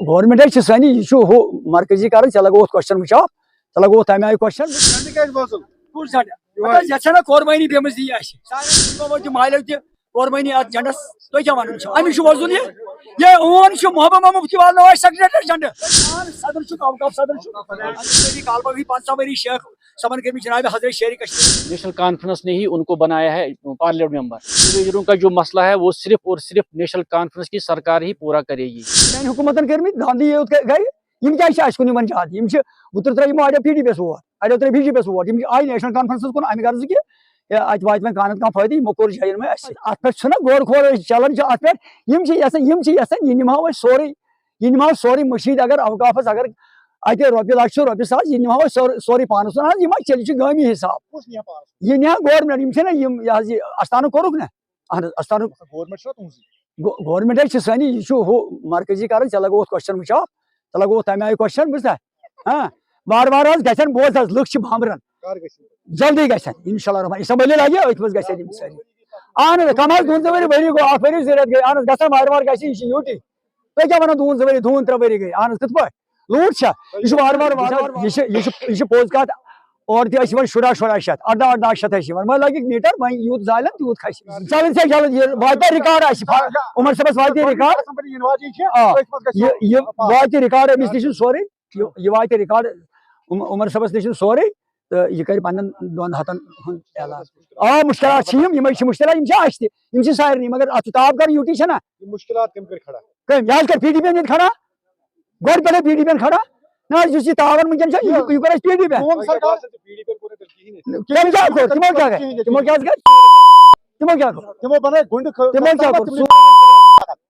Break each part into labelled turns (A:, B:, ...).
A: Government सन यह मरकजी कर लगो क्वेश्चन वो लगो तमें आय क्वेश्चन कुर्बानी पेमज दी मालो कुर्बानी अत झंडस तुम क्या वन अमिक वजून ये ओन मोहब्बत महमूद की वाल सेक्रेटरी झंड सदर सदर कालबा 5 वरी शेख समन कर जनाब हजरत शेर कश्मीर।
B: नेशनल कॉन्फ्रेंस ने ही उनको बनाया है पार्लियामेंट मेंबर। टीनेजरों का जो मसला है वो सिर्फ और सिर्फ नेशनल कॉन्फ्रेंस की सरकार ही पूरा करेगी।
A: हुकूमतन कर गांधी गई क्या कुन जहाद वुतर त्रो अड़ो PDP वोट अड़ो त्रो BJP वोट आय नेशनल कॉन्फ्रेंस कुन अमे गर्ज कि अत वात मे कान कह फायदे यमो कोर जाइन में अत पे गोर खोर चलान अत पे निमो सोरे मशीद अगर अवकाफस अगर अत रोपये लाख रोपये सास यह निमो सोरे पानस चल गामी हिसाब यह निहा गवर्नमेंट अस्तान कोरुक ना अस्तान गवर्नमेंट सन यह मरकजी कर लगो क्वेश्चन वो लगो तमें आय क्वेश्चन बुझा हाँ बार बार गन बोज लुक बामरन जल्दी गन इंशाल्लाह रहमान इसबली लगे अथ मज गन सारी अहन कम दून 2 वरी वरी गो 8 वरी जरूरत गई अहन गन बार बार गई यूटी तुम क्या one Doon 2 worry Doon 3 worry गई अहन कत पे लूट यह बार बार यह पोज कत और तुम शुरा शत 18 शत वह लगे मीटर वह यूत जालन तूत खस चल वात रिकॉर्ड उमर सबस वात रिकॉर्ड वात रिकॉर्ड अमिस नश सोरे यह वात रिकॉर्ड उमर सबस नश सोरे तो यह कर पन 200 ऐलान आ मुश्किलात मुश्किल सारे मगर अत ताब कर यूटी ना
C: मुश्किलात कम कर खड़ा
A: यह कर PDP खड़ा गोर पे PDP खड़ा ना तावन वनकन यह कर PDP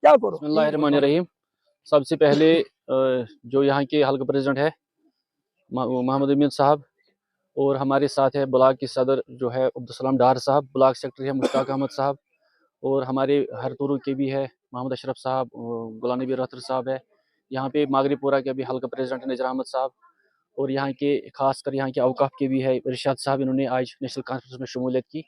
B: बिस्मिल्लाहिर्रहमानिर्रहीम। सबसे पहले जो यहाँ के हल्का प्रेसिडेंट है मोहम्मद अमीन साहब और हमारे साथ है ब्लॉक की सदर जो है अब्दुल सलाम डार साहब, ब्लॉक सेक्रेटरी है मुश्ताक अहमद साहब और हमारे हरतुरु के भी है मोहम्मद अशरफ साहब, गुलाम नबी रहतर साहब है। यहाँ पे मागरीपुरा के भी हल्का प्रेसिडेंट नजर अहमद साहब और यहाँ के खासकर यहाँ के अवकाफ के भी है इरशाद साहब। इन्होंने आज नेशनल कॉन्फ्रेंस में शमूलियत की,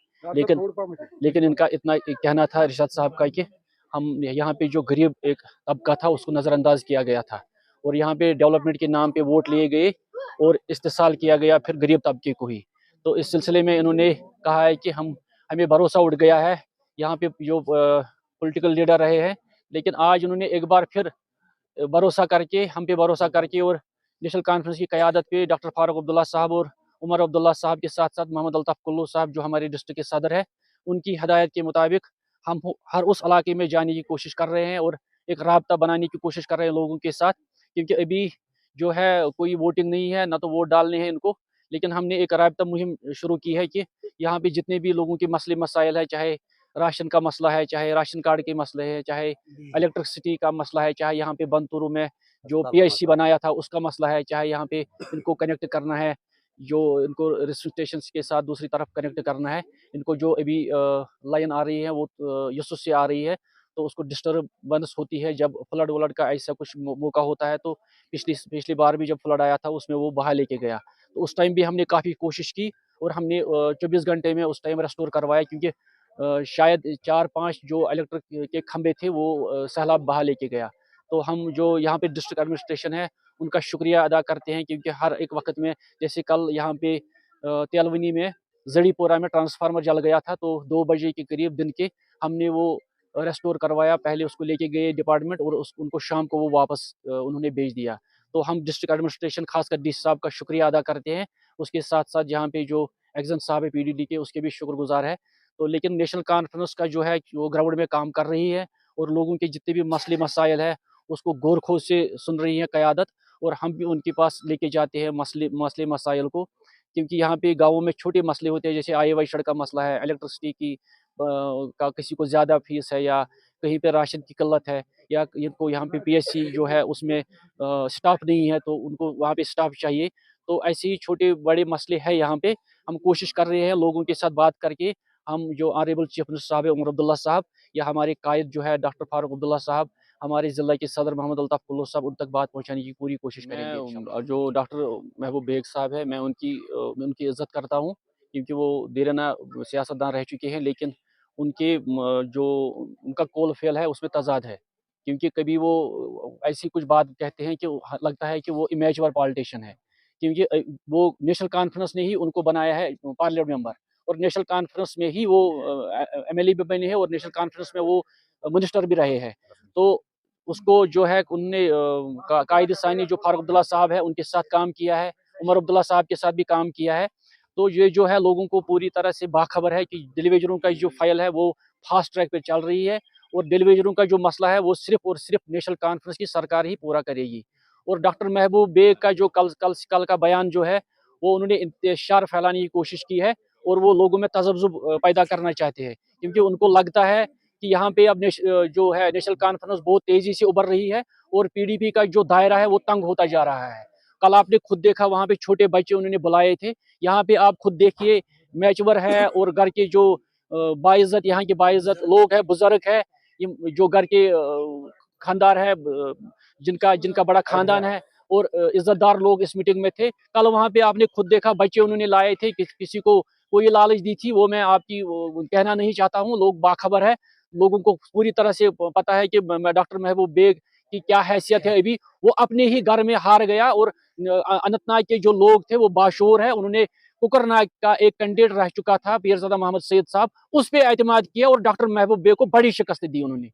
B: लेकिन इनका इतना कहना था इरशाद साहब का कि हम यहाँ पे जो गरीब एक तबका था उसको नज़रअंदाज किया गया था और यहाँ पे डेवलपमेंट के नाम पे वोट लिए गए और इस्तेसाल किया गया फिर गरीब तबके को ही। तो इस सिलसिले में इन्होंने कहा है कि हमें भरोसा उठ गया है यहाँ पे जो पॉलिटिकल लीडर रहे हैं, लेकिन आज उन्होंने एक बार फिर भरोसा करके हम पे भरोसा करके और नेशनल कॉन्फ्रेंस की क़यादत पे डॉक्टर फारूक अब्दुल्ला साहब और उमर अब्दुल्ला साहब के साथ साथ मोहम्मद अल्ताफ़ कुल्लू साहब जो हमारे डिस्ट्रिक्ट के सदर है, उनकी हदायत के मुताबिक हम हर उस इलाके में जाने की कोशिश कर रहे हैं और एक राब्ता बनाने की कोशिश कर रहे हैं लोगों के साथ, क्योंकि अभी जो है कोई वोटिंग नहीं है, ना तो वोट डालने हैं इनको। लेकिन हमने एक राब्ता मुहिम शुरू की है कि यहाँ पे जितने भी लोगों के मसले मसाइल है, चाहे राशन का मसला है, चाहे राशन कार्ड के मसले हैं, चाहे इलेक्ट्रिसिटी का मसला है, चाहे यहाँ पे बंतुरु में जो PHC बनाया था उसका मसला है, चाहे यहाँ पे इनको कनेक्ट करना है, जो इनको रेस्क्यू स्टेशन के साथ दूसरी तरफ कनेक्ट करना है, इनको जो अभी लाइन आ रही है वो यूसुफ से आ रही है तो उसको डिस्टर्बेंस होती है जब फ्लड वलड का ऐसा कुछ मौका होता है। तो पिछली बार भी जब फ्लड आया था उसमें वो बहा लेके गया, तो उस टाइम भी हमने काफ़ी कोशिश की और हमने 24 घंटे में उस टाइम रेस्टोर करवाया, क्योंकि शायद 4-5 जो इलेक्ट्रिक के खंभे थे वो सैलाब बहा लेके गया। तो हम जो यहाँ पे डिस्ट्रिक्ट एडमिनिस्ट्रेशन है उनका शुक्रिया अदा करते हैं, क्योंकि हर एक वक्त में जैसे कल यहाँ पे तेलवनी में जड़ीपोरा में ट्रांसफार्मर जल गया था, तो 2 बजे के करीब दिन के हमने वो रेस्टोर करवाया। पहले उसको लेके गए डिपार्टमेंट और उनको शाम को वो वापस उन्होंने भेज दिया। तो हम डिस्ट्रिक्ट एडमिनिस्ट्रेशन खासकर DC साहब का शुक्रिया अदा करते हैं। उसके साथ साथ यहाँ पे जो एग्जन साहब है PDD के, उसके भी शुक्रगुजार है। तो लेकिन नेशनल कॉन्फ्रेंस का जो है वो ग्राउंड में काम कर रही है और लोगों के जितने भी मसले मसाइल है उसको गौर खोज से सुन रही है क़यादत, और हम भी उनके पास लेके जाते हैं मसले मसाइल को, क्योंकि यहाँ पे गाँवों में छोटे मसले होते हैं, जैसे IY सड़क का मसला है, इलेक्ट्रिसिटी की का किसी को ज़्यादा फीस है, या कहीं पे राशन की किल्लत है, या इनको यहाँ पे PHC जो है उसमें स्टाफ नहीं है तो उनको वहाँ पे स्टाफ चाहिए। तो ऐसे ही छोटे बड़े मसले हैं यहाँ पे। हम कोशिश कर रहे हैं लोगों के साथ बात करके, हम जो ऑनरेबल चीफ मिनिस्टर साहब है उमर अब्दुल्ला साहब, या हमारे कायद जो है डॉक्टर फारूक अब्दुल्ला साहब, हमारे ज़िला के सदर मोहम्मद अल्ताफ़ कुल्लू साहब, उन तक बात पहुँचाने की पूरी कोशिश करेंगे। जो डॉक्टर महबूब बेग साहब है, मैं उनकी इज़्ज़त करता हूँ, क्योंकि वो देराना सियासतदान रह चुके हैं, लेकिन उनके जो उनका कौल फ़ेल है उसमें तज़ाद है। क्योंकि कभी वो ऐसी कुछ बात कहते हैं कि लगता है कि वो इमेच्योर पॉलिटिशियन है, क्योंकि वो नेशनल कॉन्फ्रेंस ने ही उनको बनाया है पार्लियामेंट मेंबर, और नेशनल कॉन्फ्रेंस में ही वो एमएलए भी बने हैं और नेशनल कॉन्फ्रेंस में वो मिनिस्टर भी रहे हैं। तो उसको जो है उनने कायद सानी जो फारूक अब्दुल्ला साहब है उनके साथ काम किया है, उमर अब्दुल्ला साहब के साथ भी काम किया है। तो ये जो है लोगों को पूरी तरह से बाखबर है कि डिलीवरीजरों का जो फाइल है वो फास्ट ट्रैक पे चल रही है, और डिलीवरीजरों का जो मसला है वो सिर्फ और सिर्फ नेशनल कॉन्फ्रेंस की सरकार ही पूरा करेगी। और डॉक्टर महबूब बेग का जो कल का बयान जो है वो उन्होंने इंतशार फैलाने की कोशिश की है, और वो लोगों में तजब्जुब पैदा करना चाहते हैं, क्योंकि उनको लगता है कि यहाँ पे अब जो है नेशनल कॉन्फ्रेंस बहुत तेजी से उभर रही है और पीडीपी का जो दायरा है वो तंग होता जा रहा है। कल आपने खुद देखा वहाँ पे छोटे बच्चे उन्होंने बुलाए थे, यहाँ पे आप खुद देखिए मैचवर है, और घर के जो बाइज्जत यहाँ के बाइज्जत लोग हैं, बुजुर्ग है, जो घर के खानदार है, जिनका जिनका बड़ा खानदान है, और इज्जतदार लोग इस मीटिंग में थे। कल वहाँ पे आपने खुद देखा बच्चे उन्होंने लाए थे, किसी को कोई लालच दी थी, वो मैं आपकी कहना नहीं चाहता हूँ, लोग बाखबर है, लोगों को पूरी तरह से पता है कि डॉक्टर महबूब बेग की क्या हैसियत है। अभी वो अपने ही घर में हार गया, और अनंतनाग के जो लोग थे वो बाशूर है, उन्होंने कुकरनाग का एक कैंडिडेट रह चुका था पीरज़ादा मोहम्मद सैयद साहब, उस पे एतमाद किया और डॉक्टर महबूब बेग को बड़ी शिकस्त दी उन्होंने।